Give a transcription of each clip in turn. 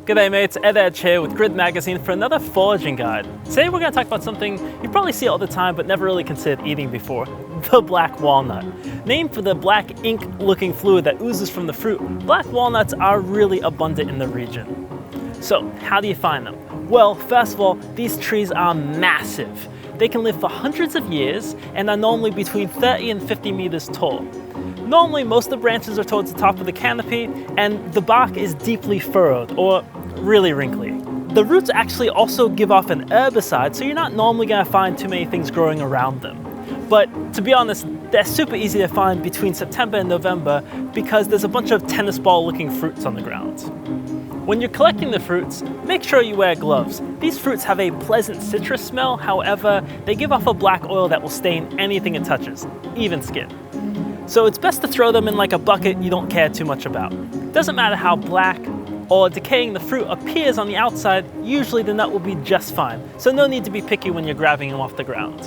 G'day mates, Ed here with Grid Magazine for another foraging guide. Today we're going to talk about something you probably see all the time but never really considered eating before, the black walnut. Named for the black ink looking fluid that oozes from the fruit, black walnuts are really abundant in the region. So how do you find them? Well, first of all, these trees are massive. They can live for hundreds of years and are normally between 30 and 50 meters tall. Normally, most of the branches are towards the top of the canopy, and the bark is deeply furrowed, or really wrinkly. The roots actually also give off an herbicide, so you're not normally going to find too many things growing around them. But to be honest, they're super easy to find between September and November because there's a bunch of tennis ball looking fruits on the ground. When you're collecting the fruits, make sure you wear gloves. These fruits have a pleasant citrus smell, however, they give off a black oil that will stain anything it touches, even skin. So it's best to throw them in like a bucket you don't care too much about. Doesn't matter how black or decaying the fruit appears on the outside, usually the nut will be just fine, so no need to be picky when you're grabbing them off the ground.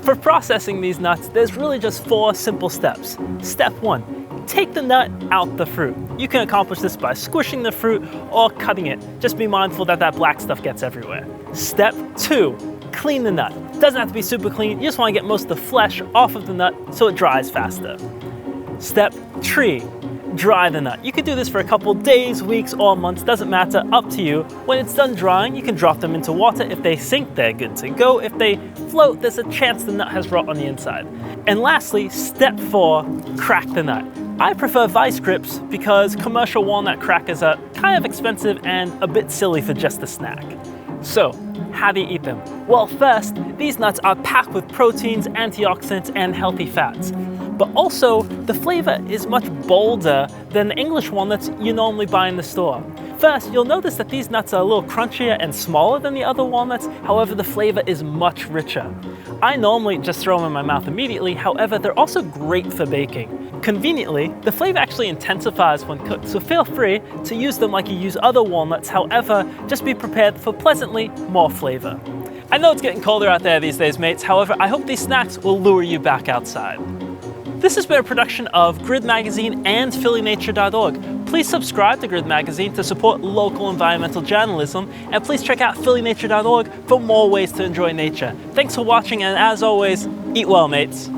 For processing these nuts, there's really just 4 simple steps. Step 1, take the nut out the fruit. You can accomplish this by squishing the fruit or cutting it. Just be mindful that that black stuff gets everywhere. Step 2, clean the nut. Doesn't have to be super clean, you just want to get most of the flesh off of the nut so it dries faster. Step 3, dry the nut. You can do this for a couple days, weeks, or months, doesn't matter, up to you. When it's done drying, you can drop them into water. If they sink, they're good to go. If they float, there's a chance the nut has rot on the inside. And lastly, step 4, crack the nut. I prefer vice grips because commercial walnut crackers are kind of expensive and a bit silly for just a snack. So, how do you eat them? Well, first, these nuts are packed with proteins, antioxidants, and healthy fats. But also, the flavor is much bolder than the English walnuts you normally buy in the store. First, you'll notice that these nuts are a little crunchier and smaller than the other walnuts, however, the flavor is much richer. I normally just throw them in my mouth immediately, however, they're also great for baking. Conveniently, the flavor actually intensifies when cooked, so feel free to use them like you use other walnuts, however, just be prepared for pleasantly more flavor. I know it's getting colder out there these days, mates, however, I hope these snacks will lure you back outside. This has been a production of Grid Magazine and PhillyNature.org. Please subscribe to Grid Magazine to support local environmental journalism, and please check out PhillyNature.org for more ways to enjoy nature. Thanks for watching, and as always, eat well, mates.